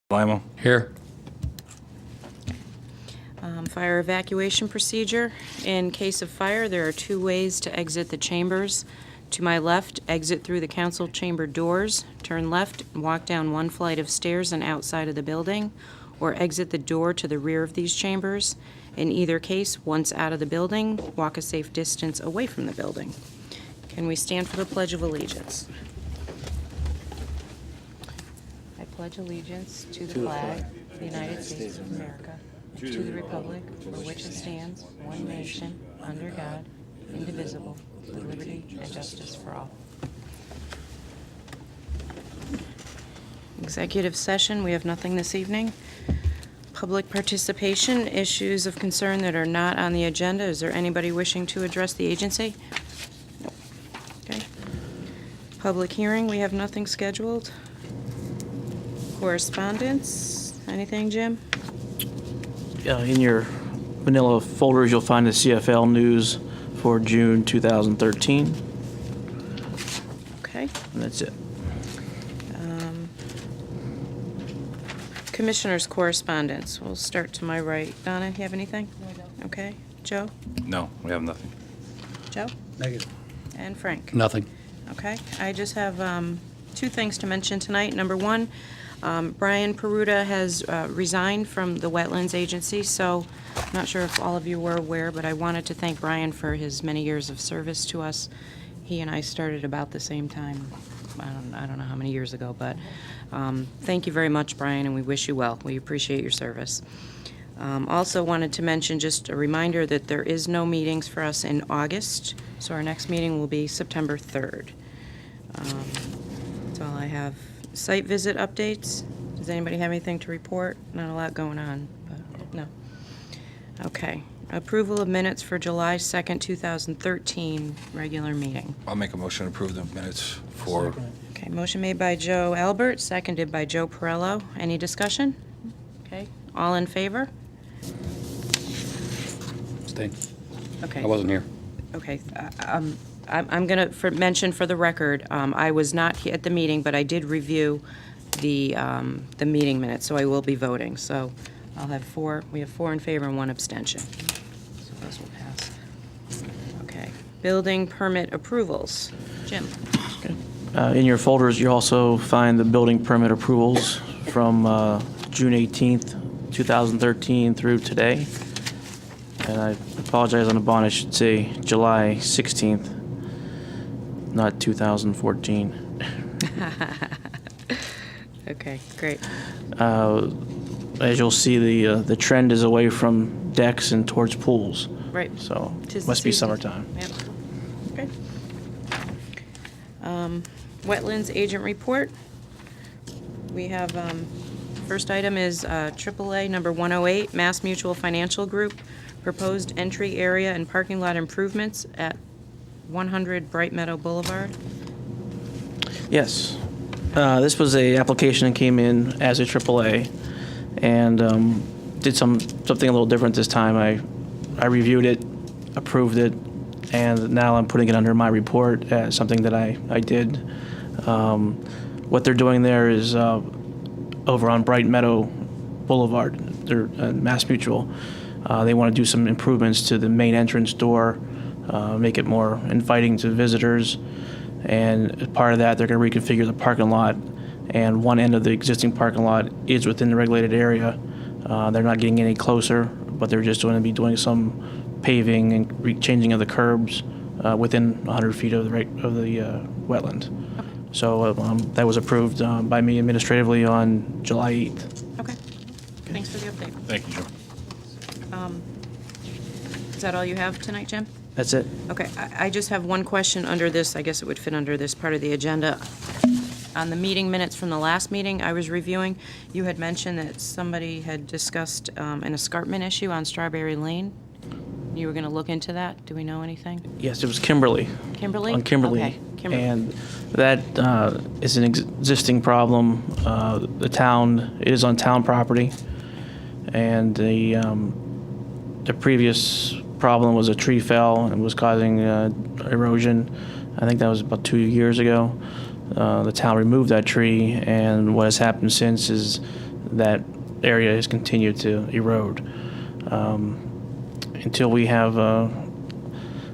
Lima. Here. Fire evacuation procedure. In case of fire, there are two ways to exit the chambers. To my left, exit through the council chamber doors, turn left, and walk down one flight of stairs and outside of the building, or exit the door to the rear of these chambers. In either case, once out of the building, walk a safe distance away from the building. Can we stand for the Pledge of Allegiance? I pledge allegiance to the flag of the United States of America, and to the republic for which it stands, one nation, under God, indivisible, with liberty and justice for all. Executive session, we have nothing this evening. Public participation, issues of concern that are not on the agenda. Is there anybody wishing to address the agency? No. Okay. Public hearing, we have nothing scheduled. Correspondence, anything, Jim? In your vanilla folders, you'll find the CFL news for June 2013, Okay. and that's it. Commissioners' correspondence, we'll start to my right. Donna, you have anything? No, I don't. Okay. Joe? No, we have nothing. Joe? Negative. And Frank? Nothing. Okay, I just have two things to mention tonight. Number one, Brian Peruta has resigned from the Wetlands Agency, so I'm not sure if all of you were aware, but I wanted to thank Brian for his many years of service to us. He and I started about the same time. I don't know how many years ago, but thank you very much, Brian, and we wish you well. We appreciate your service. Also wanted to mention just a reminder that there is no meetings for us in August, so our next meeting will be September 3rd. That's all I have. Site visit updates. Does anybody have anything to report? Not a lot going on, but no. Okay. Approval of minutes for July 2nd, 2013, regular meeting. I'll make a motion to approve the minutes for, Okay, motion made by Joe Albert, seconded by Joe Perello. Any discussion? Okay, all in favor? Stay. Okay. I wasn't here. Okay, I'm going to mention for the record, I was not at the meeting, but I did review the meeting minutes, so I will be voting. So I'll have we have 4 in favor and 1 abstention. So those will pass. Okay, building permit approvals. Jim? In your folders, you also find the building permit approvals from June 18th, 2013 through today. And I apologize on the bond, I should say July 16th, not 2014. Okay, great. As you'll see, the trend is away from decks and towards pools. Right. So Tis the must be season. summertime. Yep. Okay. Wetlands agent report. We have, first item is AAA number 108, Mass Mutual Financial Group, proposed entry area and parking lot improvements at 100 Bright Meadow Boulevard. Yes. This was a application that came in as a AAA and did something a little different this time. I reviewed it, approved it, and now I'm putting it under my report as something that I did. What they're doing there is over on Bright Meadow Boulevard, they're Mass Mutual. They want to do some improvements to the main entrance door, make it more inviting to visitors. And as part of that, they're going to reconfigure the parking lot. And one end of the existing parking lot is within the regulated area. They're not getting any closer, but they're just going to be doing some paving and changing of the curbs within 100 feet of the wetland. So that was approved by me administratively on July 8th. Okay. Thanks for the update. thank you, Joe. Is that all you have tonight, Jim? That's it. Okay, I just have one question under this. I guess it would fit under this part of the agenda. On the meeting minutes from the last meeting I was reviewing, you had mentioned that somebody had discussed an escarpment issue on Strawberry Lane. You were going to look into that? Do we know anything? Yes, it was Kimberly. Kimberly? On Kimberly. Okay, Kimberly. And that is an existing problem. The town, it is on town property. And the previous problem was a tree fell and was causing erosion. I think that was about 2 years ago. The town removed that tree, and what has happened since is that area has continued to erode. Until we have a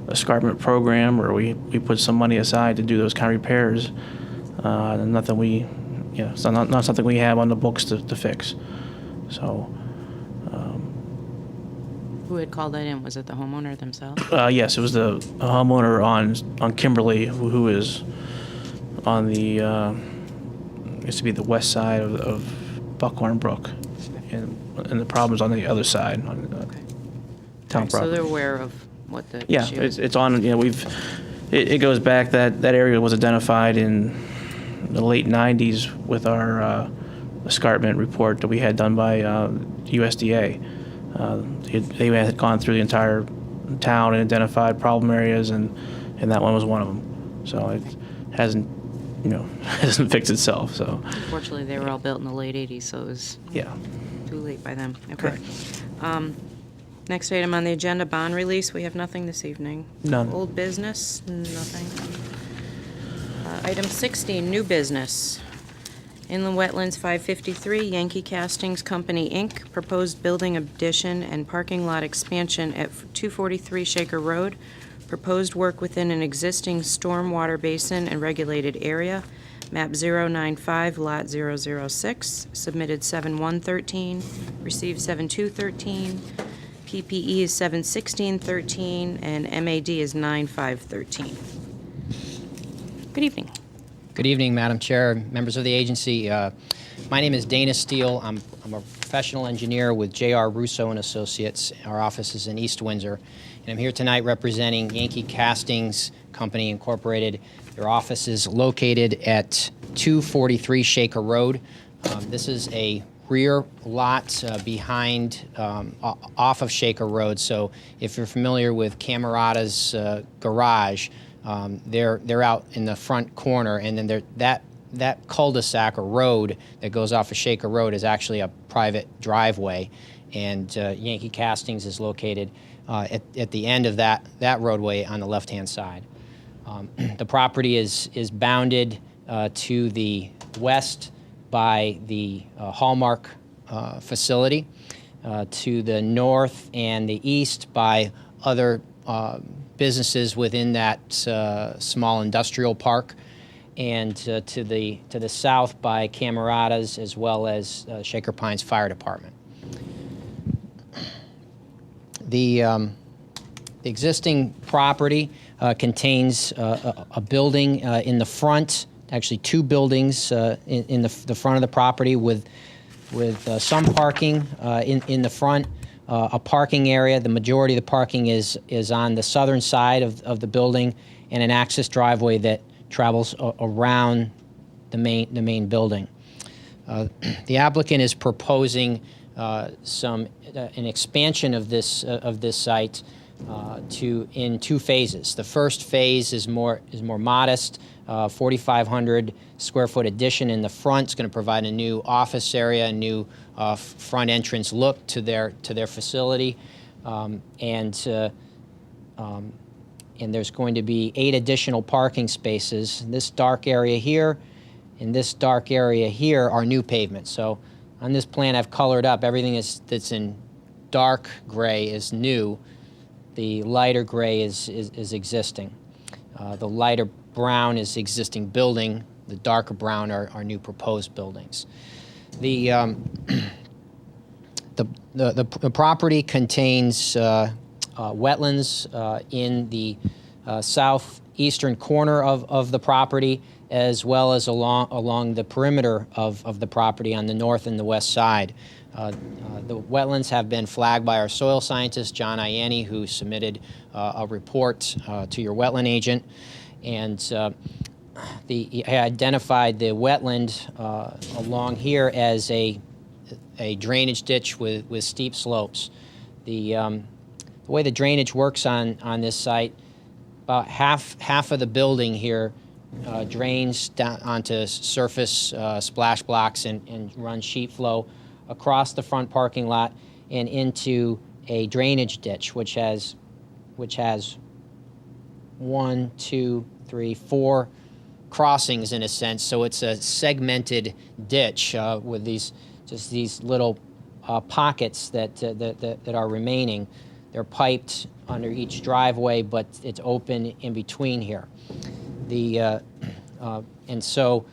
escarpment program or we put some money aside to do those kind of repairs, nothing we, it's not something we have on the books to fix. So, Who had called that in? Was it the homeowner themselves? yes, it was a homeowner on Kimberly who is on the, used to be the west side of Buckhorn Brook. And the problem's on the other side, on town So property. they're aware of what the Yeah, issue is? it's on, it goes back, that area was identified in the late 90s with our escarpment report that we had done by USDA. They had gone through the entire town and identified problem areas, and that one was one of them. So it hasn't, hasn't fixed itself, so, Unfortunately, they were all built in the late 80s, so it was yeah. too late by then. Okay. Correct. Next item on the agenda, bond release. We have nothing this evening. None. Old business, nothing. Item 16, new business. Inland Wetlands 553, Yankee Castings Company, Inc., proposed building addition and parking lot expansion at 243 Shaker Road. Proposed work within an existing stormwater basin and regulated area. Map 095, Lot 006, submitted 7/1/13, received 7/2/13, PPE is 7/16/13, and MAD is 9/5/13. Good evening. Good evening, Madam Chair, members of the agency. My name is Dana Steele. I'm a professional engineer with J.R. Russo and Associates. Our office is in East Windsor. And I'm here tonight representing Yankee Castings Company, Incorporated. Their office is located at 243 Shaker Road. This is a rear lot behind, off of Shaker Road. So if you're familiar with Camerata's garage, they're out in the front corner, and then that cul-de-sac or road that goes off of Shaker Road is actually a private driveway, and Yankee Castings is located at the end of that roadway on the left-hand side. The property is bounded to the west by the Hallmark facility, to the north and the east by other businesses within that small industrial park, and to the south by Camerata's, as well as Shaker Pines Fire Department. The existing property contains a building in the front, actually two buildings in the front of the property with some parking in the front. A parking area. The majority of the parking is on the southern side of the building, and an access driveway that travels around the main building. The applicant is proposing an expansion of this site in two phases. The first phase is more modest. 4,500 square foot addition in the front. It's going to provide a new office area, a new front entrance look to their facility, and there's going to be 8 additional parking spaces. This dark area here and this dark area here are new pavement. So on this plan, I've colored up everything that's in dark gray is new. The lighter gray is existing. The lighter brown is existing building. The darker brown are new proposed buildings. The property contains wetlands in the southeastern corner of the property, as well as along the perimeter of the property on the north and the west side. The wetlands have been flagged by our soil scientist, John Ianni, who submitted a report to your wetland agent. And he identified the wetland along here as a drainage ditch with steep slopes. The way the drainage works on this site, about half of the building here drains down onto surface splash blocks and runs sheet flow across the front parking lot and into a drainage ditch, which has 1, 2, 3, 4 crossings in a sense. So it's a segmented ditch with these just these little pockets that are remaining. They're piped under each driveway, but it's open in between here. And so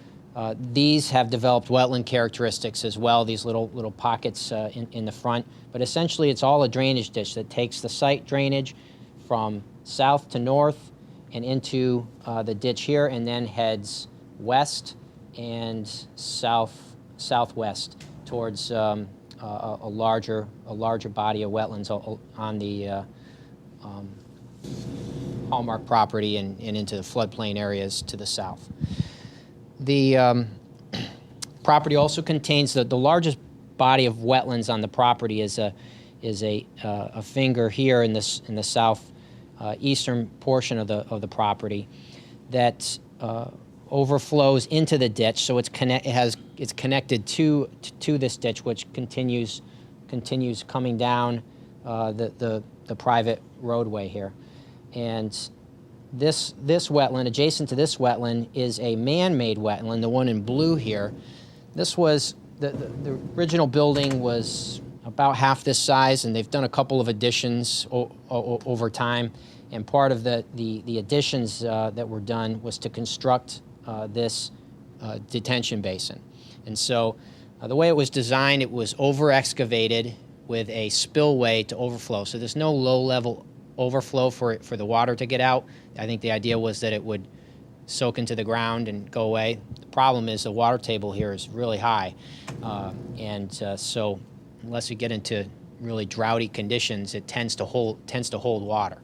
these have developed wetland characteristics as well, these little pockets in the front. But essentially, it's all a drainage ditch that takes the site drainage from south to north and into the ditch here, and then heads west and southwest towards a larger body of wetlands on the Hallmark property and into the floodplain areas to the south. The property also contains the largest body of wetlands on the property is a finger here in the south eastern portion of the property that overflows into the ditch. So it's connected to this ditch, which continues coming down the private roadway here. And this wetland, adjacent to this wetland, is a man-made wetland, the one in blue here. This was, the original building was about half this size, and they've done a couple of additions over time. And part of the additions that were done was to construct this detention basin. And so the way it was designed, it was over-excavated with a spillway to overflow. So there's no low-level overflow for the water to get out. I think the idea was that it would soak into the ground and go away. The problem is the water table here is really high, so unless we get into really droughty conditions, it tends to hold water,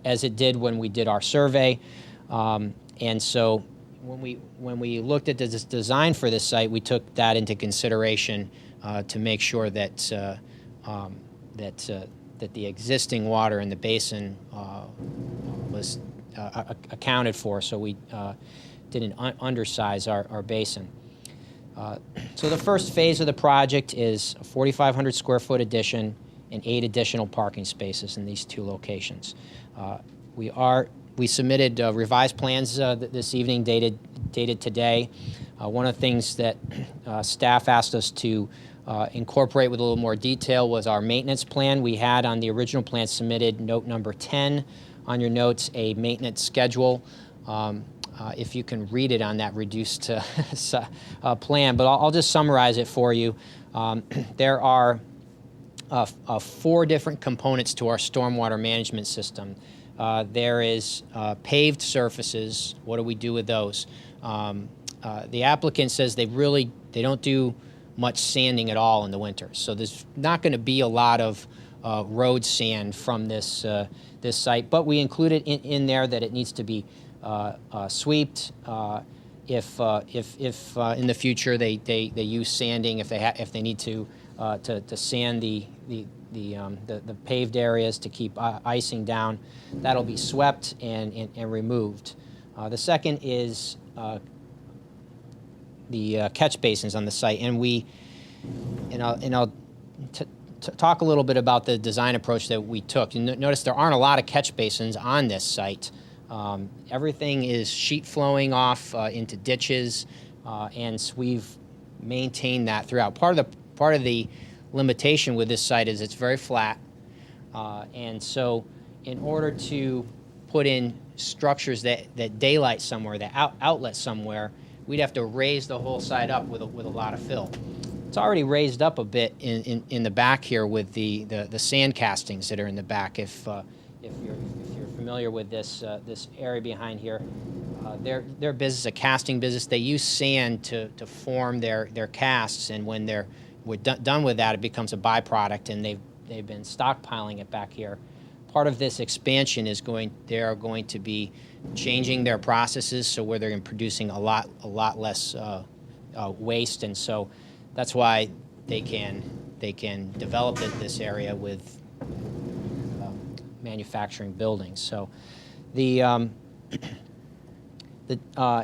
as it did when we did our survey. And so when we looked at the design for this site, we took that into consideration to make sure that the existing water in the basin was accounted for, so we didn't undersize our basin. So the first phase of the project is a 4,500 square foot addition and 8 additional parking spaces in these 2 locations. We submitted revised plans this evening, dated today. One of the things that staff asked us to incorporate with a little more detail was our maintenance plan. We had on the original plan submitted note number 10 on your notes, a maintenance schedule. If you can read it on that reduced plan, but I'll just summarize it for you. There are 4 different components to our stormwater management system. There is paved surfaces. What do we do with those? The applicant says they don't do much sanding at all in the winter. So there's not going to be a lot of road sand from this site, but we included in there that it needs to be sweeped. If in the future they use sanding, if they need to sand the paved areas to keep icing down, that'll be swept and removed. The second is the catch basins on the site, and I'll talk a little bit about the design approach that we took. You notice there aren't a lot of catch basins on this site. Everything is sheet flowing off into ditches, and we've maintained that throughout. Part of the limitation with this site is it's very flat, and so in order to put in structures that daylight somewhere, that outlet somewhere, we'd have to raise the whole site up with a lot of fill. It's already raised up a bit in the back here with the sand castings that are in the back. If you're familiar with this area behind here, their business, a casting business, they use sand to form their casts, and when we're done with that, it becomes a byproduct, and they've been stockpiling it back here. Part of this expansion is they are going to be changing their processes, so where they're producing a lot less waste, and so that's why they can develop this area with manufacturing buildings. So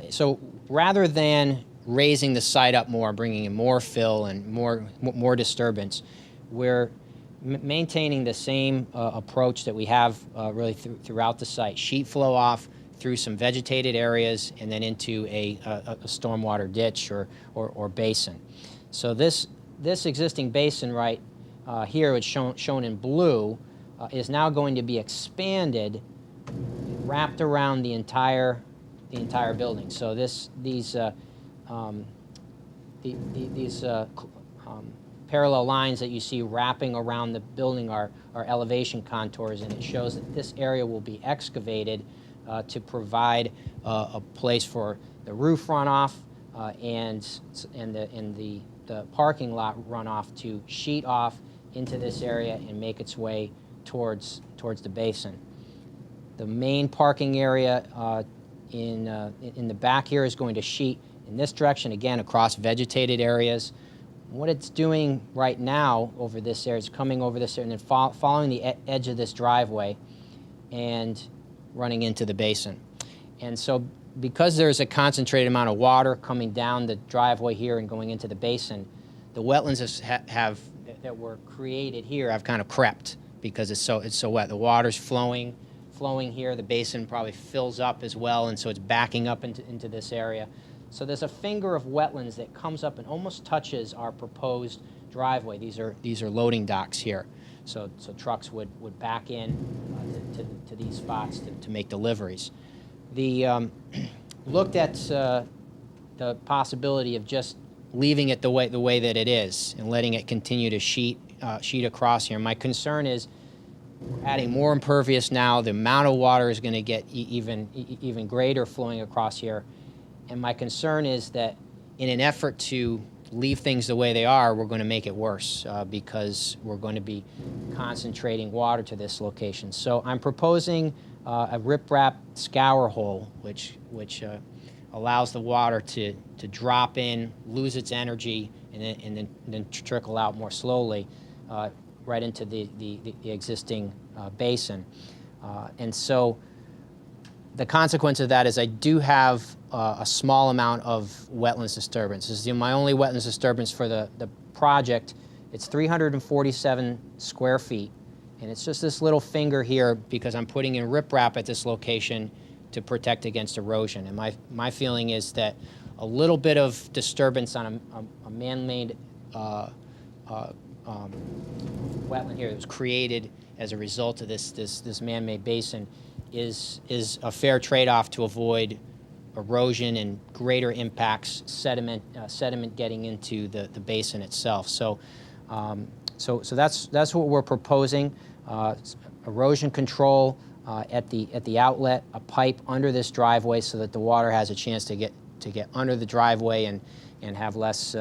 so rather than raising the site up more, bringing in more fill and more disturbance, we're maintaining the same approach that we have really throughout the site. Sheet flow off through some vegetated areas and then into a stormwater ditch or basin. So this this existing basin right here, which shown in blue, is now going to be expanded, wrapped around the entire building. So these parallel lines that you see wrapping around the building are elevation contours, and it shows that this area will be excavated to provide a place for the roof runoff and the parking lot runoff to sheet off into this area and make its way towards the basin. The main parking area in the back here is going to sheet in this direction, again across vegetated areas. What it's doing right now over this area is coming over this area and then following the edge of this driveway and running into the basin. And so because there's a concentrated amount of water coming down the driveway here and going into the basin, the wetlands that were created here have kind of crept because it's so wet. The water's flowing here. The basin probably fills up as well, and so it's backing up into this area. So there's a finger of wetlands that comes up and almost touches our proposed driveway. These are loading docks here. So trucks would back in to these spots to make deliveries. The looked at the possibility of just leaving it the way that it is and letting it continue to sheet across here. My concern is we're adding more impervious now. The amount of water is going to get even greater flowing across here. And my concern is that in an effort to leave things the way they are, we're going to make it worse because we're going to be concentrating water to this location. So I'm proposing a riprap scour hole, which allows the water to drop in, lose its energy, and then trickle out more slowly right into the existing basin. And so the consequence of that is I do have a small amount of wetlands disturbance. This is my only wetlands disturbance for the project. It's 347 square feet, and it's just this little finger here because I'm putting in riprap at this location to protect against erosion. And my feeling is that a little bit of disturbance on a man-made wetland here that was created as a result of this man-made basin is a fair trade-off to avoid erosion and greater impacts, sediment getting into the basin itself. So that's what we're proposing. Erosion control at the outlet, a pipe under this driveway so that the water has a chance to get under the driveway and have less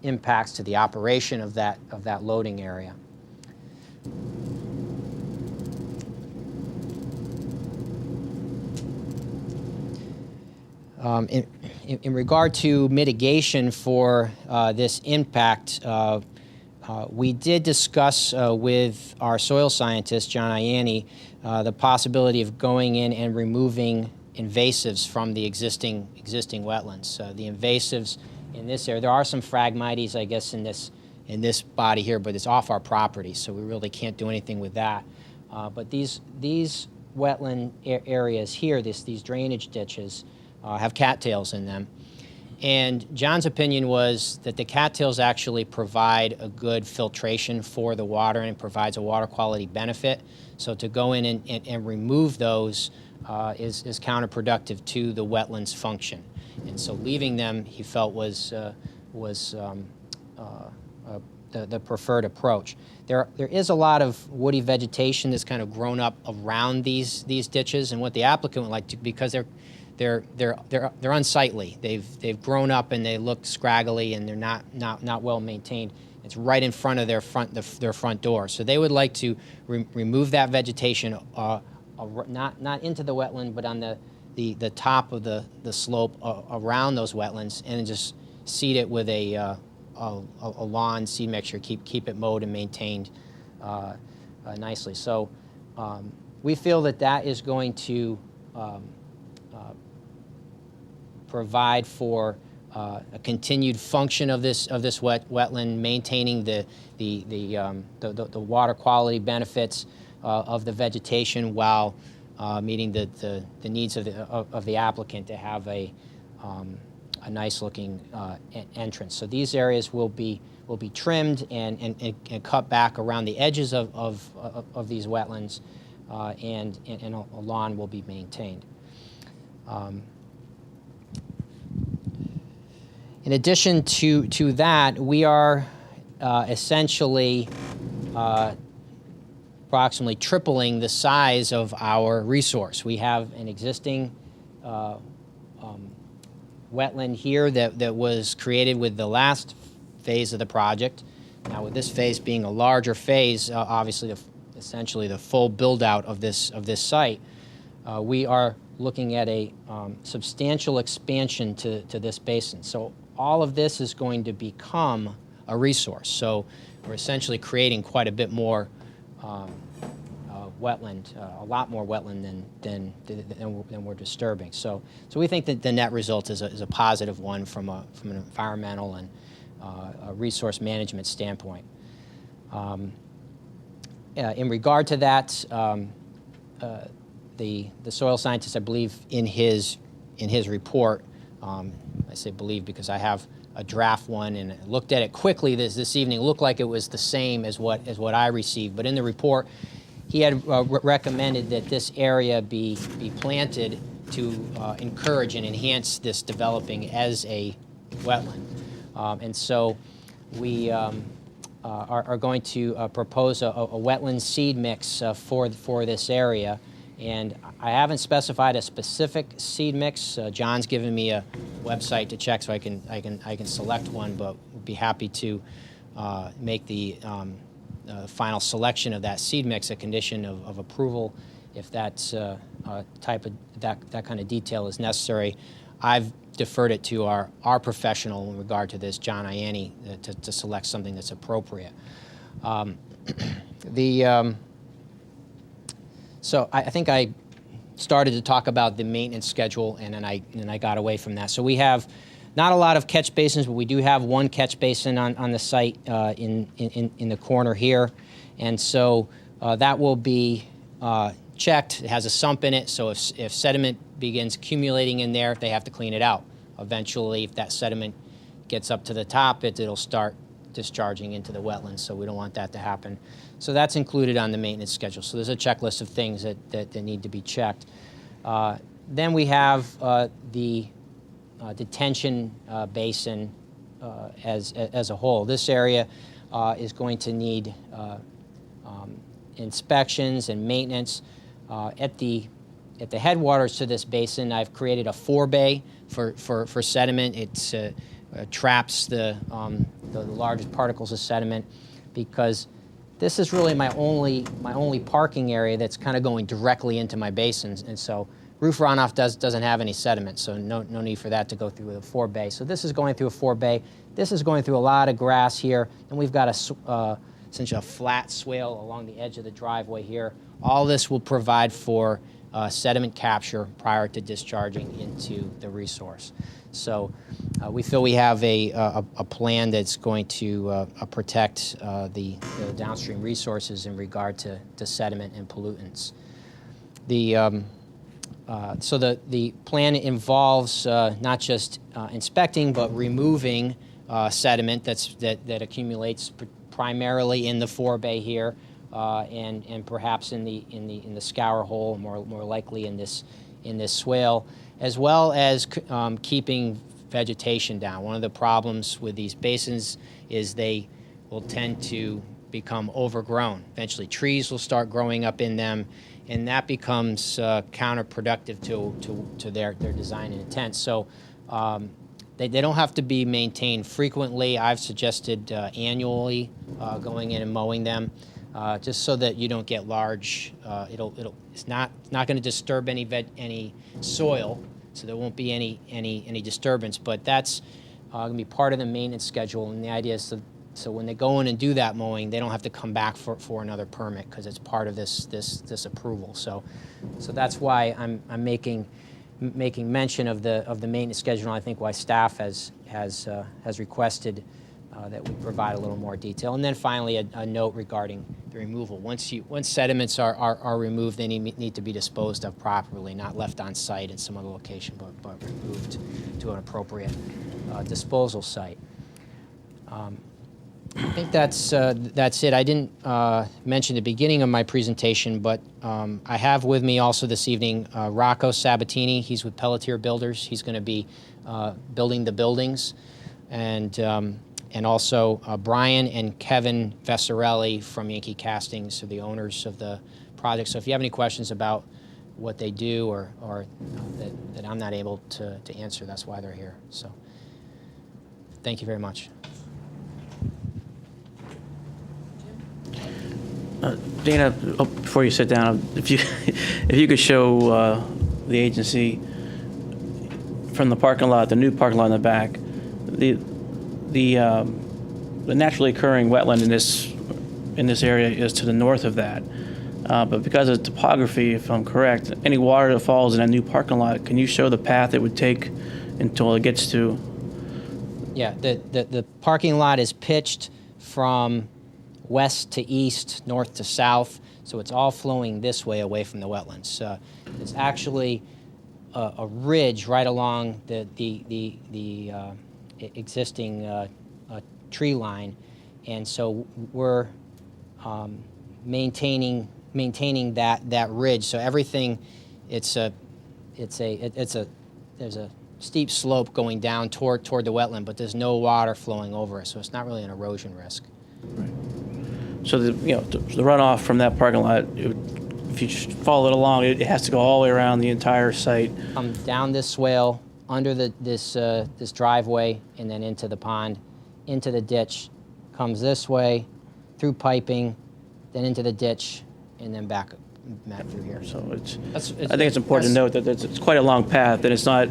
impacts to the operation of that loading area. In regard to mitigation for this impact, we did discuss with our soil scientist, John Ianni, the possibility of going in and removing invasives from the existing wetlands. The invasives in this area, there are some Phragmites, I guess, in this body here, but it's off our property, so we really can't do anything with that. But these wetland areas here, these drainage ditches, have cattails in them. And John's opinion was that the cattails actually provide a good filtration for the water and it provides a water quality benefit. So to go in and remove those is counterproductive to the wetlands function. And so leaving them, he felt, was the preferred approach. There is a lot of woody vegetation that's kind of grown up around these ditches, and what the applicant would like to, because they're unsightly. They've grown up and they look scraggly and they're not well maintained. It's right in front of their front door. So they would like to remove that vegetation, not into the wetland, but on the top of the slope around those wetlands, and just seed it with a lawn seed mixture. Keep it mowed and maintained nicely. So we feel that is going to provide for a continued function of this wetland, maintaining the water quality benefits of the vegetation while meeting the needs of the applicant to have a a nice-looking entrance. So these areas will be trimmed and cut back around the edges of these wetlands, and a lawn will be maintained. In addition to that, we are essentially approximately tripling the size of our resource. We have an existing wetland here that was created with the last phase of the project. Now, with this phase being a larger phase, obviously essentially the full build-out of this site, we are looking at a substantial expansion to this basin. So all of this is going to become a resource. So we're essentially creating quite a bit more wetland, a lot more wetland than we're disturbing. So we think that the net result is a positive one from an environmental and a resource management standpoint. In regard to that, the soil scientist, I believe, in his report, I say believe because I have a draft one and I looked at it quickly this evening. It looked like it was the same as what I received, but in the report, he had recommended that this area be planted to encourage and enhance this developing as a wetland. And so we are going to propose a wetland seed mix for this area. And I haven't specified a specific seed mix. John's given me a website to check, so I can select one, but would be happy to make the final selection of that seed mix a condition of approval if that's that kind of detail is necessary. I've deferred it to our professional in regard to this, John Ianni, to select something that's appropriate. So I think I started to talk about the maintenance schedule, and then I got away from that. So we have not a lot of catch basins, but we do have one catch basin on the site in the corner here, and so that will be checked. It has a sump in it, so if sediment begins accumulating in there, they have to clean it out. Eventually, if that sediment gets up to the top, it'll start discharging into the wetlands, so we don't want that to happen. So that's included on the maintenance schedule. So there's a checklist of things that need to be checked. Then we have the detention basin as a whole. This area is going to need inspections and maintenance. At the headwaters to this basin, I've created a forebay for sediment. It traps the largest particles of sediment, because this is really my only parking area that's kind of going directly into my basins, and so roof runoff doesn't have any sediment, so no need for that to go through a forebay. So this is going through a forebay. This is going through a lot of grass here, and we've got essentially a flat swale along the edge of the driveway here. All this will provide for sediment capture prior to discharging into the resource. So we feel we have a plan that's going to protect the downstream resources in regard to sediment and pollutants. So the plan involves not just inspecting, but removing sediment that accumulates primarily in the forebay here, and perhaps in the scour hole, more likely in this swale, as well as keeping vegetation down. One of the problems with these basins is they will tend to become overgrown. Eventually trees will start growing up in them, and that becomes counterproductive to their design and intent. So they don't have to be maintained frequently. I've suggested annually going in and mowing them, just so that you don't get large. It's not going to disturb any soil, so there won't be any disturbance. But that's going to be part of the maintenance schedule, and the idea is so when they go in and do that mowing, they don't have to come back for another permit, because it's part of this approval. So that's why I'm making mention of the maintenance schedule, and I think why staff has requested that we provide a little more detail. And then finally, a note regarding the removal. Once sediments are removed, they need to be disposed of properly, not left on site in some other location, but removed to an appropriate disposal site. I think that's it. I didn't mention the beginning of my presentation, but I have with me also this evening Rocco Sabatini. He's with Pelletier Builders. He's going to be building the buildings, and also Brian and Kevin Vessarelli from Yankee Castings, are the owners of the project. So if you have any questions about what they do or that I'm not able to answer, that's why they're here. So thank you very much. Dana, before you sit down, if you could show the agency from the parking lot, the new parking lot in the back, the naturally occurring wetland in this area is to the north of that. But because of topography, if I'm correct, any water that falls in that new parking lot, can you show the path it would take until it gets to? Yeah, the parking lot is pitched from west to east, north to south, so it's all flowing this way away from the wetlands. It's actually a ridge right along the existing tree line, and so we're maintaining that ridge. So everything, there's a steep slope going down toward the wetland, but there's no water flowing over it, so it's not really an erosion risk. Right. So the runoff from that parking lot, if you just follow it along, it has to go all the way around the entire site. Down this swale, under this driveway, and then into the pond, into the ditch, comes this way, through piping, then into the ditch, and then back through here. So I think it's important to note that it's quite a long path, and it's not,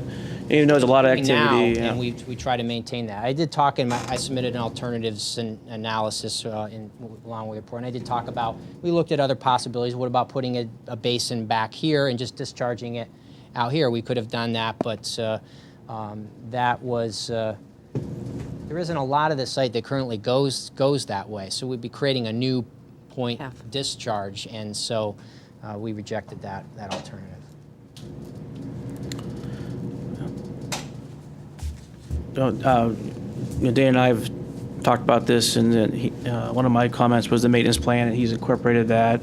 even though there's a lot of activity. Now, and we try to maintain that. I did talk I submitted an alternatives and analysis along with the report, and I did talk about, we looked at other possibilities. What about putting a basin back here and just discharging it out here? We could have done that, but that was, there isn't a lot of the site that currently goes that way, so we'd be creating a new point of discharge, and so we rejected that alternative. Dan and I have talked about this, and then one of my comments was the maintenance plan, and he's incorporated that.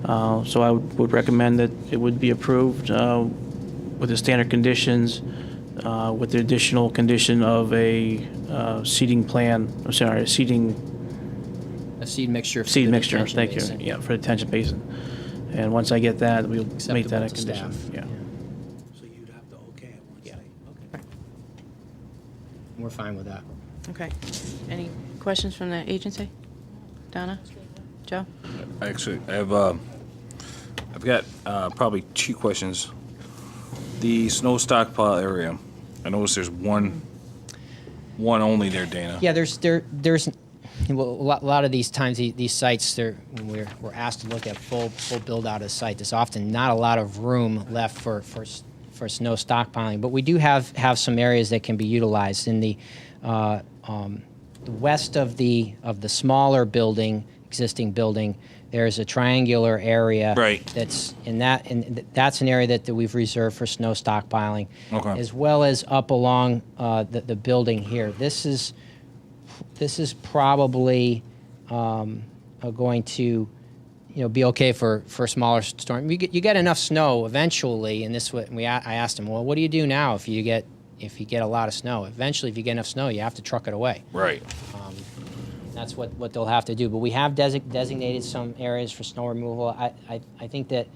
So I would recommend that it would be approved with the standard conditions, with the additional condition of a seeding plan. I'm sorry, a seed mixture. Seed mixture. Thank you. Yeah, for the detention basin. And once I get that, we'll make that a condition. Staff. Yeah. So you'd have to okay it once Yeah. they, okay. We're fine with that. Okay. Any questions from the agency? Donna? Joe? Actually, I've got probably 2 questions. The snow stockpile area, I noticed there's one only there, Dana. Yeah, there's well, a lot of these times these sites, when we're asked to look at full build out of site, there's often not a lot of room left for snow stockpiling, but we do have some areas that can be utilized. In the west of the smaller existing building, there's a triangular area. Right. That's that's an area that we've reserved for snow stockpiling, Okay. as well as up along the building here. This is probably going to be okay for a smaller storm. You get enough snow eventually, and I asked him, well, what do you do now if you get a lot of snow? Eventually, if you get enough snow, you have to truck it away. Right. That's what they'll have to do. But we have designated some areas for snow removal. I think that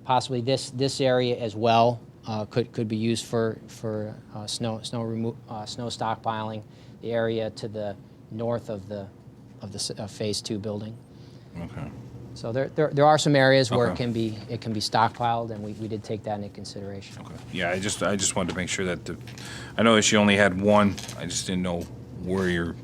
possibly this area as well could be used for snow stockpiling. The area to the north of the Phase 2 building. Okay. So there are some areas where Okay. it can be stockpiled, and we did take that into consideration. Okay. Yeah, I just wanted to make sure that I know that you only had one. I just didn't know where you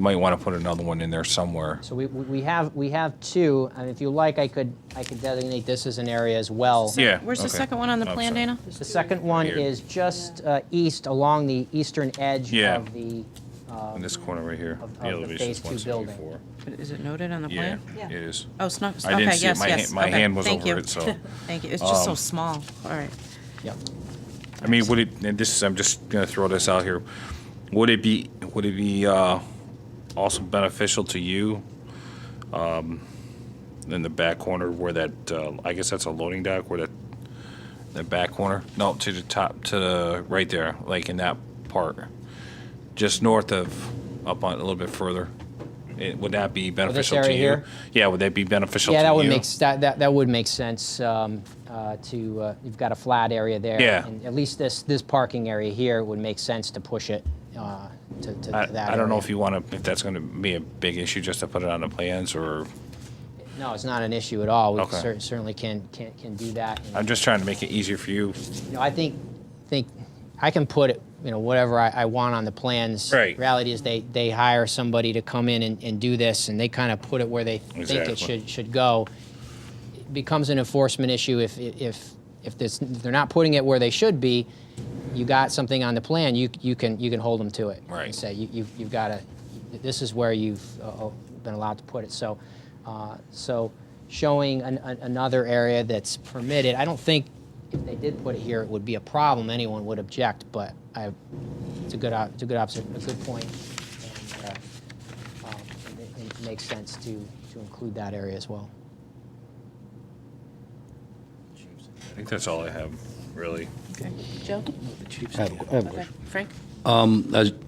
might want to put another one in there somewhere. So we have 2, and if you like, I could designate this as an area as well. Yeah. Where's the okay. second one on the I'm plan, sorry. Dana? The second one Here. is just east along the eastern edge Yeah. of the in this corner right here. of The the elevation's Phase 2 building. 174. Is it noted on the Yeah, plan? it is. Oh, it's not, I didn't okay, see it. yes, My yes. my okay, hand was thank over you. it, so. Thank you, it's just so small, all right. Yep. I mean, would it, and this, I'm just gonna throw this out here, would it be also beneficial to you, in the back corner where that, I guess that's a loading dock, where that back corner? No, to the top, right there, like in that part, just north of, up on, a little bit further. Would that be beneficial to area you? here? Yeah, would that be beneficial to you? Yeah, that would make that would make sense. You've got a flat area there. Yeah. And at least this parking area here would make sense to push it to that area. I don't know if that's gonna be a big issue just to put it on the plans, or, No, it's not an issue at all. We Okay. certainly can do that. And, I'm just trying to make it easier for you. I think I can put it, whatever I want on the plans. Right. Reality is they hire somebody to come in and do this, and they kind of put it where they think Exactly. it should go. It becomes an enforcement issue if they're not putting it where they should be. You got something on the plan, you can hold them to it. Right. And say you've got to. This is where you've been allowed to put it. So showing another area that's permitted, I don't think if they did put it here, it would be a problem. Anyone would object, but it's a good point, and it makes sense to include that area as well. I think that's all I have, really. Okay. Joe? I have a Okay. question. Frank?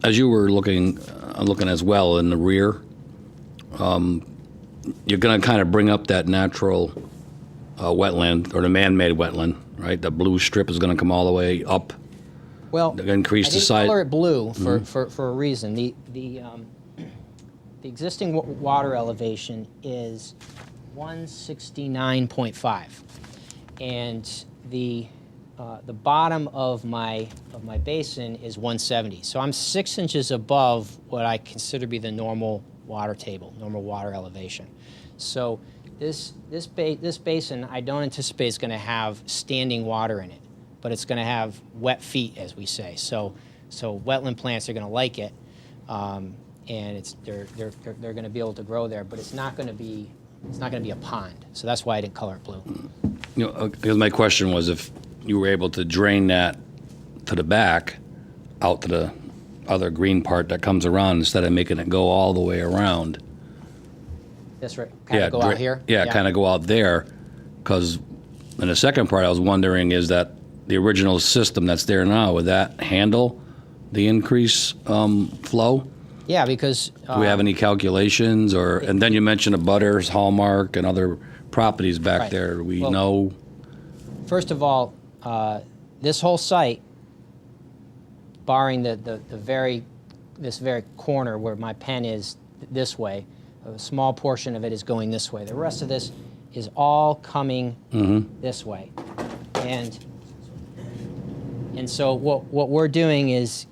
As you were looking as well in the rear, you're going to kind of bring up that natural wetland or the man-made wetland, right? The blue strip is going to come all the way up. Well, They're gonna increase I the didn't size. color it blue for a reason. The existing water elevation is 169.5, and the bottom of my basin is 170. So I'm 6 inches above what I consider to be the normal water table, normal water elevation. So this basin, I don't anticipate is going to have standing water in it, but it's going to have wet feet, as we say. So wetland plants are going to like it, and they're going to be able to grow there. But it's not going to be a pond. So that's why I didn't color it blue. Because my question was if you were able to drain that to the back, out to the other green part that comes around, instead of making it go all the way around. That's right. Kind of go out here. Yeah, kind of go out there. Because in the second part, I was wondering, is that the original system that's there now, would that handle the increase flow? Yeah, because Do we have any calculations? And then you mentioned a Butters, Hallmark, and other properties back Right. there. Do we Well- know? first of all, this whole site, barring this very corner where my pen is this way, a small portion of it is going this way. The rest of this is all coming this way, and so what we're doing is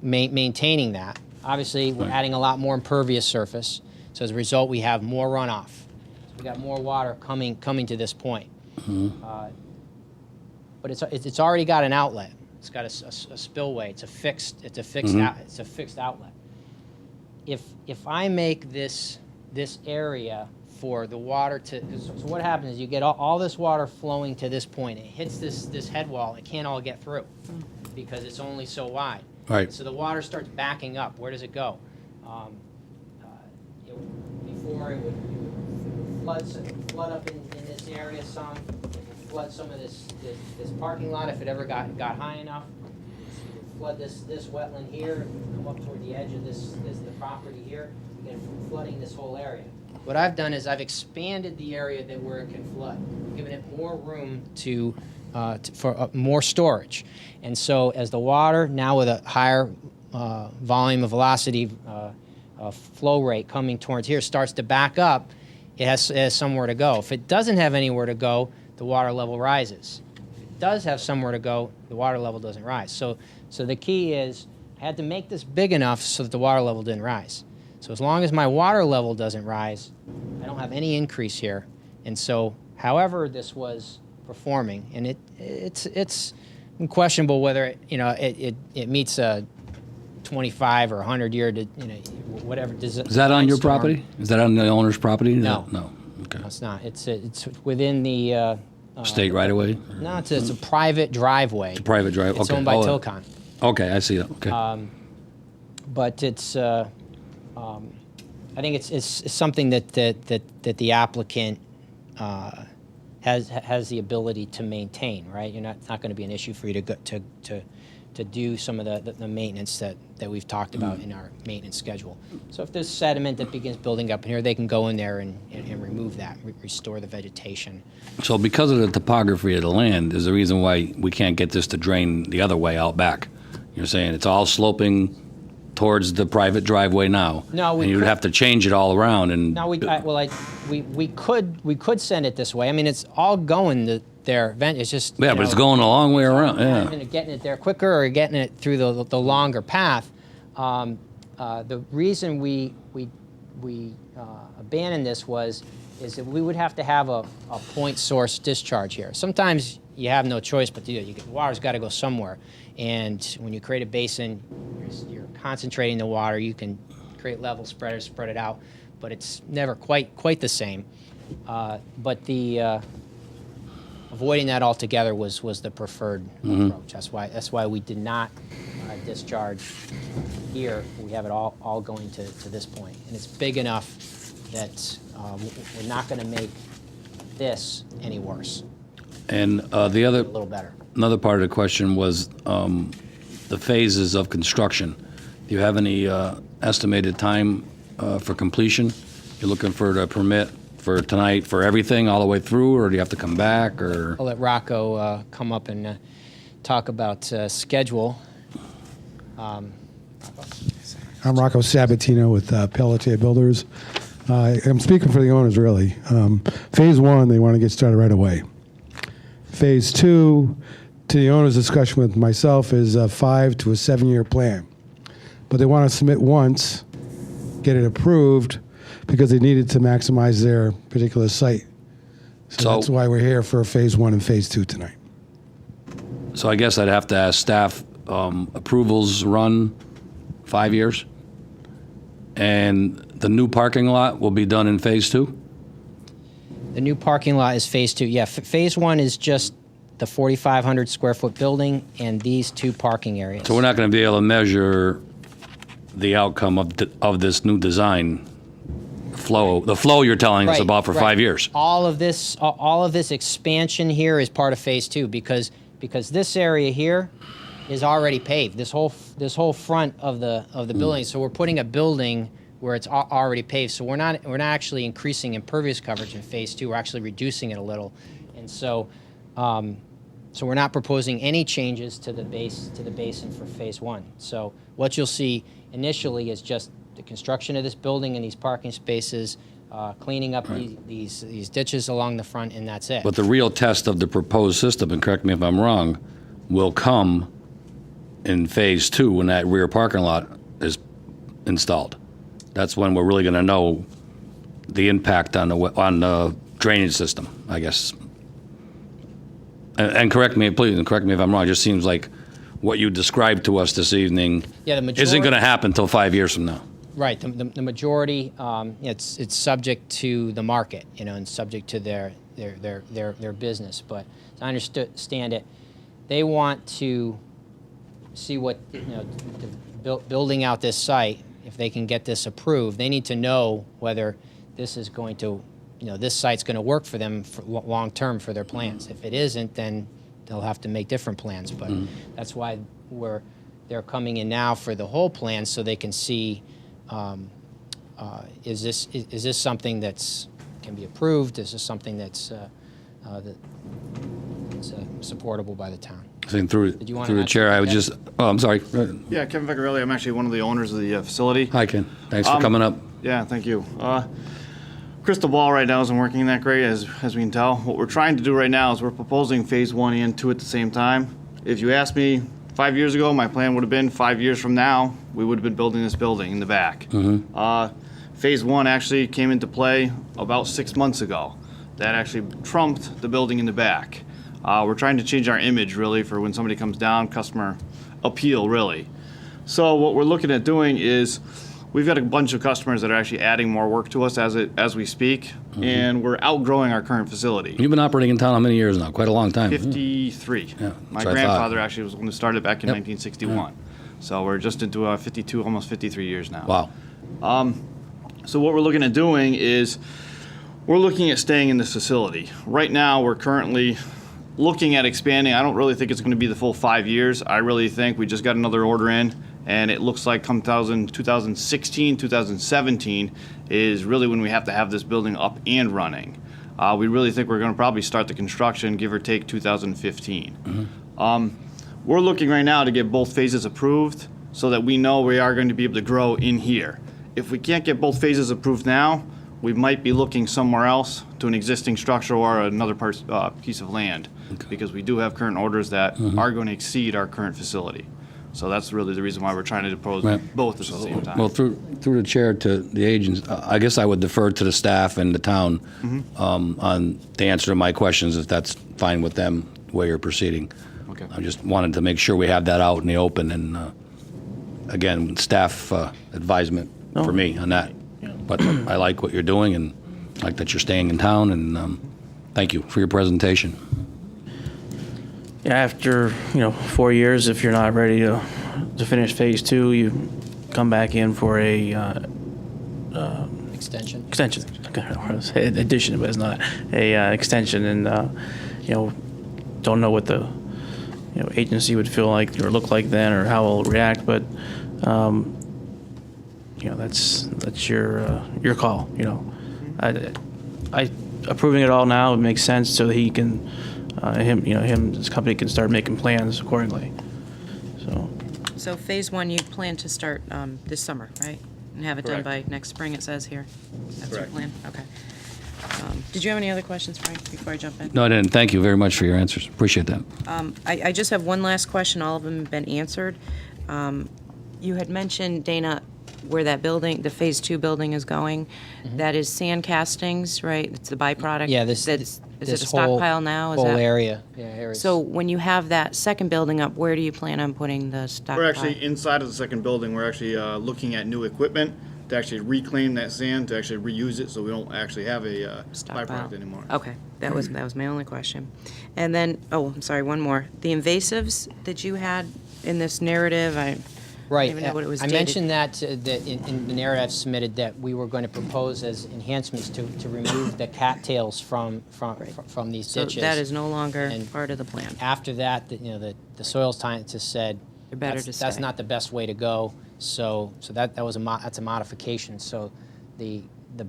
maintaining that. Obviously, we're adding a lot more impervious surface, so as a result, we have more runoff. We got more water coming to this point. But it's already got an outlet. It's got a spillway. It's a fixed outlet. If I make this area for the water to, so what happens is you get all this water flowing to this point. It hits this head wall. It can't all get through because it's only so wide. Right. So the water starts backing up. Where does it go? Before it would flood up in this area some. It would flood some of this parking lot if it ever got high enough. It would flood this wetland here, come up toward the edge of the property here, again flooding this whole area. What I've done is I've expanded the area where it can flood, giving it more room for more storage. And so as the water, now with a higher volume of velocity, flow rate coming towards here, starts to back up, it has somewhere to go. If it doesn't have anywhere to go, the water level rises. If it does have somewhere to go, the water level doesn't rise. So the key is I had to make this big enough so that the water level didn't rise. So as long as my water level doesn't rise, I don't have any increase here. And so however this was performing, and it's questionable whether it meets a 25 or 100-year, whatever. Is that on your storm. property? Is that on the owner's property? No. No. Okay. No, it's not. It's within the. State right away? No, it's a private driveway. It's Private drive? It's Okay. owned by Oh, Tilcon. Okay, I see that. Okay. But it's, I think it's something that the applicant has the ability to maintain, right? It's not going to be an issue for you to do some of the maintenance that we've talked about in our maintenance schedule. So if there's sediment that begins building up in here, they can go in there and remove that, restore the vegetation. So because of the topography of the land is the reason why we can't get this to drain the other way out back. You're saying it's all sloping towards the private driveway now? No, we And you'd could- have to change it all around and... Now, we could send it this way. I mean, it's all going there. It's just Yeah, but it's going a long way around, yeah. Either getting it there quicker or getting it through the longer path. The reason we abandoned this is that we would have to have a point source discharge here. Sometimes you have no choice but to do it. The water's got to go somewhere. And when you create a basin, you're concentrating the water. You can create level spreaders, spread it out, but it's never quite the same. But the avoiding that altogether was the preferred approach. That's why we did not discharge here. We have it all going to this point, and it's big enough that we're not going to make this any worse. And A little better. another part of the question was the phases of construction. Do you have any estimated time for completion? You're looking for the permit for tonight for everything all the way through, or do you have to come back, or? I'll let Rocco come up and talk about schedule. I'm Rocco Sabatino with Pelletier Builders. I'm speaking for the owners, really. Phase 1, they want to get started right away. Phase 2, to the owner's discussion with myself, is a 5 to a 7-year plan. But they want to submit once, get it approved, because they needed to maximize their particular site. So that's why we're here for Phase 1 and Phase 2 tonight. So I guess I'd have to ask staff, approvals run 5 years? And the new parking lot will be done in Phase 2? The new parking lot is Phase 2. Yeah, Phase 1 is just the 4,500 square foot building and these 2 parking areas. So we're not going to be able to measure the outcome of this new design flow, the flow you're telling us Right, about for right. 5 years. All of this expansion here is part of Phase 2 because this area here is already paved. This whole front of the building. So we're putting a building where it's already paved. So we're not actually increasing impervious coverage in Phase 2. We're actually reducing it a little, and so we're not proposing any changes to the basin for Phase 1. So what you'll see initially is just the construction of this building and these parking spaces, cleaning up these ditches along the front, and that's it. But the real test of the proposed system, and correct me if I'm wrong, will come in Phase 2 when that rear parking lot is installed. That's when we're really going to know the impact on the drainage system, I guess. And correct me, please, and correct me if I'm wrong. It just seems like what you described to us this evening Yeah, the isn't going to majority- happen until 5 years from now. Right. The majority, it's subject to the market, and subject to their business. But as I understand it, they want to see what building out this site. If they can get this approved, they need to know whether this is going to, this site's going to work for them for long term for their plans. If it isn't, then they'll have to make different plans. But that's why they're coming in now for the whole plan, so they can see. Is this something that's can be approved? Is this something that's supportable by the town? I think through you wanna the add chair, I would something, just, oh, I'm sorry. Go ahead. Yeah, Kevin Vecchiarelli. I'm actually one of the owners of the facility. Hi, Ken. Thanks for coming up. Yeah, thank you. Crystal ball right now isn't working that great, as we can tell. What we're trying to do right now is we're proposing Phase 1 and 2 at the same time. If you asked me 5 years ago, my plan would have been 5 years from now, we would have been building this building in the back. Phase 1 actually came into play about 6 months ago. That actually trumped the building in the back. We're trying to change our image, really, for when somebody comes down, customer appeal, really. So what we're looking at doing is, we've got a bunch of customers that are actually adding more work to us as we speak, and we're outgrowing our current facility. You've been operating in town how many years now? Quite a long time. 53. Yeah, My that's what I grandfather thought. actually was the one who started back in Yep. 1961. So we're just into 52, almost 53 years now. Wow. So what we're looking at doing is, we're looking at staying in this facility. Right now, we're currently looking at expanding. I don't really think it's going to be the full 5 years. I really think we just got another order in, and it looks like come 2016, 2017 is really when we have to have this building up and running. We really think we're going to probably start the construction, give or take 2015. We're looking right now to get both phases approved so that we know we are going to be able to grow in here. If we can't get both phases approved now, we might be looking somewhere else to an existing structure or another piece of land, because we do have current orders that are going to exceed our current facility. So that's really the reason why we're trying to propose Right. both at the same time. Well, through the chair to the agents, I guess I would defer to the staff and the town on the answer to my questions, if that's fine with them, the way you're proceeding. Okay. I just wanted to make sure we have that out in the open, and again, staff advisement for me on that. But I like what you're doing, and like that you're staying in town, and thank you for your presentation. Yeah, after 4 years, if you're not ready to finish phase 2, you come back in for a Extension. extension. Okay, I want to say addition, but it's not a extension, and don't know what the agency would feel like or look like then, or how it'll react, but that's your call. I approving it all now, it makes sense, so that he can his company can start making plans accordingly. So phase 1, you plan to start this summer, right? And have it done by Correct. next spring, it says here? That's your Correct. plan? Okay. Did you have any other questions, Frank, before I jump in? No, I didn't. Thank you very much for your answers. Appreciate that. I just have one last question. All of them have been answered. You had mentioned, Dana, where that building, the Phase 2 building is going. That is sand castings, right? It's the byproduct? Yeah, Is it a this whole- stockpile now? Is Whole that- area. Yeah, areas. So when you have that second building up, where do you plan on putting the stockpile? We're actually inside of the second building. We're actually looking at new equipment to actually reclaim that sand, to actually reuse it, so we don't actually have a Stockpile. byproduct anymore. Okay, that was my only question. And then, I'm sorry, one more. The invasives that you had in this narrative, I Right. don't even know what it was I dated. mentioned that in the narrative I've submitted, that we were going to propose as enhancements to remove the cattails from these So ditches. that is no longer And part of the plan. After that, the soils scientists said They're better to that's stay. not the best way to go. So that was that's a modification. So the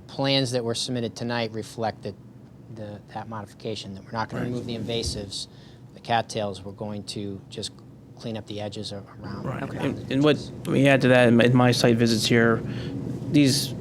plans that were submitted tonight reflect that modification, that we're not going to remove the invasives, the cattails. We're going to just clean up the edges around. Okay. And what we add to that in my site visits here, these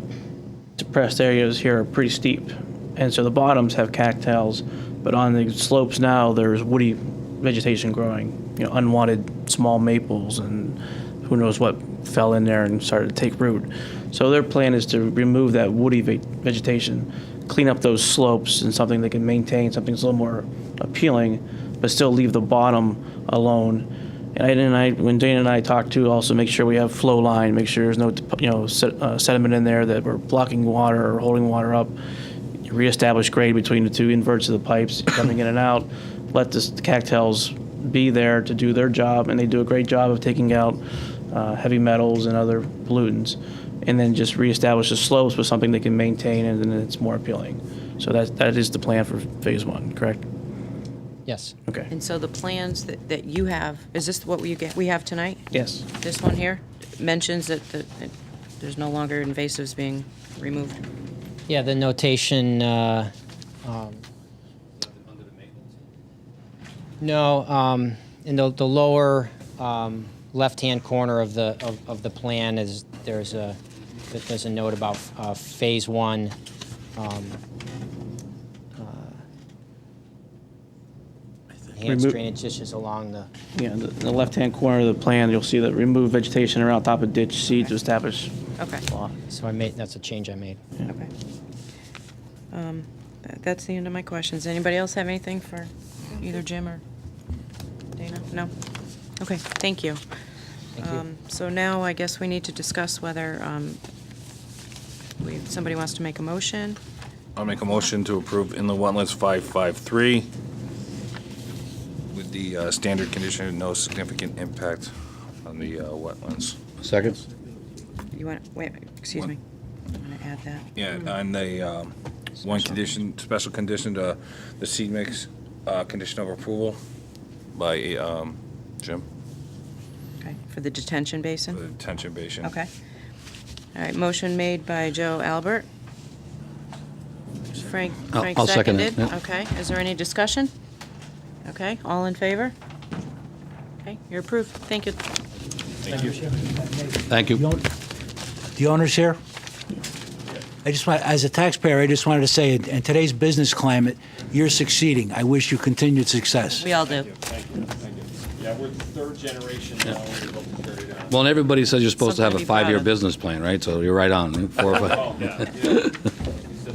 depressed areas here are pretty steep, and so the bottoms have cattails, but on the slopes now there's woody vegetation growing, unwanted small maples, and who knows what fell in there and started to take root. So their plan is to remove that woody vegetation, clean up those slopes, and something they can maintain, something that's a little more appealing, but still leave the bottom alone. And when Dana and I talked to, also make sure we have flow line, make sure there's no sediment in there that we're blocking water or holding water up. Reestablish grade between the two inverts of the pipes coming in and out. Let the cattails be there to do their job, and they do a great job of taking out heavy metals and other pollutants. And then just reestablish the slopes with something they can maintain, and then it's more appealing. So that is the plan for phase 1, correct? Yes. Okay. And so the plans that you have, is this what we have tonight? Yes. This one here mentions that there's no longer invasives being removed. Yeah, the notation. No, in the lower left-hand corner of the plan is there's a note about phase 1. Enhanced Remo- drainage dishes along the. Yeah, in the left-hand corner of the plan, you'll see that remove vegetation around top of ditch seed to establish Okay, lot. So that's a change I made. okay. That's the end of my questions. Anybody else have anything for either Jim or Dana? No? Okay, thank you. So now I guess we need to discuss whether somebody wants to make a motion. I'll make a motion to approve inland wetlands 553 with the standard condition, no significant impact on the wetlands. Second? You want, wait, excuse me. I'm going to add that. Yeah, on the one condition, special condition, the seed mix, condition of approval by Jim, Okay, for the detention for basin? the detention basin. Okay. All right, motion made by Joe Albert. Frank I'll second seconded. it, yeah. Okay, is there any discussion? Okay, all in favor? Okay, you're approved. Thank you. Thank you. The owner's here? I just want, as a taxpayer, I just wanted to say, in today's business climate, you're succeeding. I wish you continued success. We all do. Yeah, we're the third generation now. We're looking to carry it on. Well, and everybody says you're supposed to have a Something to be proud 5-year of. business plan, right? So you're right on, 4 or 5. Oh, yeah.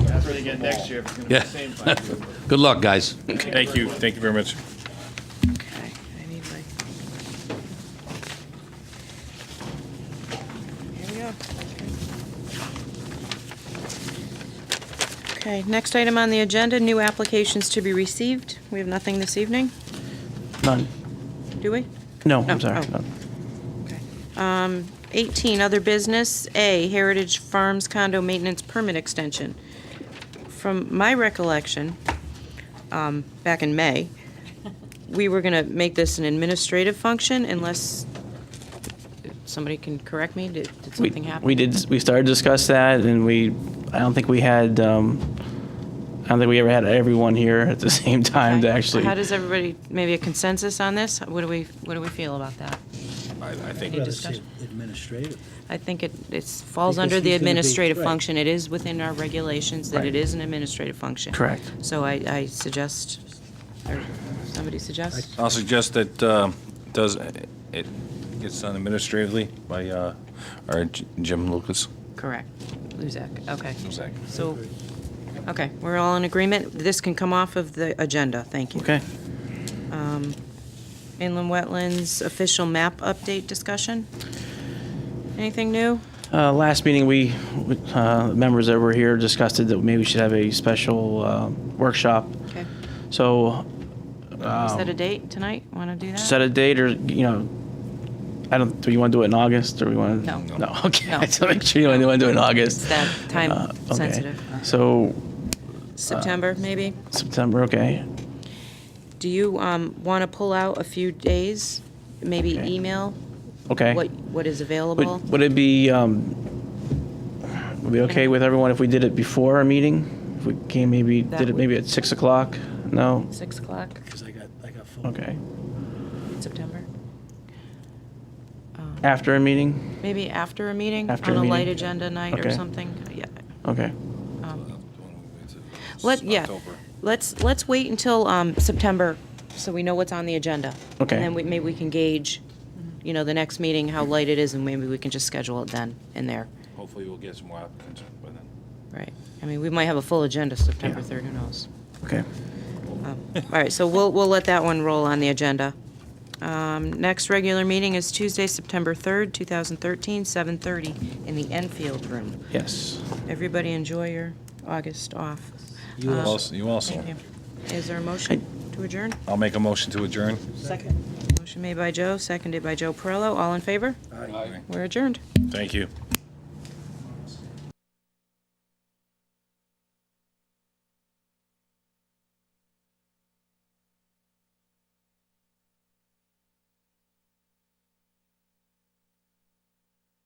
That's ready again next year. If it's gonna be Yeah. the same 5 years. Good luck, guys. Thank you very much. Okay, I need my. Here we go. Okay, next item on the agenda, new applications to be received. We have nothing this evening, None. do we? No, No, I'm sorry. oh. None. Okay. 18, other business. A, Heritage Farms condo maintenance permit extension. From my recollection, back in May, we were going to make this an administrative function unless, somebody can correct me, did something happen? We started to discuss that, and I don't think we had, I don't think we ever had everyone here at the same time to Okay. actually. How does everybody, maybe a consensus on this? What do we feel about that? I think Any Rather say discussion? administrative. I think it falls Because under he's the gonna be- administrative right. function. It is within our regulations that Right. it is an administrative function. Correct. So I suggest, or somebody suggest? I'll suggest that it gets done administratively by our Jim Lucas. Correct. Luzak, okay. Luzak. So, okay, we're all in agreement. This can come off of the agenda. Thank you. Okay. Inland wetlands official map update discussion? Anything new? Last meeting, members that were here discussed it, that maybe we should have a special workshop. Okay. So Set a date tonight? Want to do that? set a date, or, do you want to do it in August, or we want to? No. No, okay. No. So make sure you want to do it in It's August. that time Okay. sensitive. So September, maybe? September, okay. Do you want to pull out a few days? Maybe Okay. email Okay. what is available? Would it be, would be okay with everyone if we did it before our meeting? If we came, maybe, That did it would- maybe at 6 o'clock? No? 6 o'clock, Because I got full. Okay. September? After a meeting? Maybe after a meeting? After On a a light meeting. agenda night or Okay. something? Yeah. Okay. October. Let's wait until September, so we know what's on the agenda. Okay. And then maybe we can gauge, the next meeting, how light it is, and maybe we can just schedule it then and there. Hopefully we'll get some more applicants by then. Right. I mean, we might have a full agenda September 3rd, who knows? Okay. All right, so we'll let that one roll on the agenda. Next regular meeting is Tuesday, September 3rd, 2013, 7:30 in the Enfield Room. Yes. Everybody enjoy your August off. You also. Thank you. Is there a motion to adjourn? I'll make a motion to adjourn. Second. Motion made by Joe, seconded by Joe Perillo. All in favor? Aye. We're adjourned. Thank you.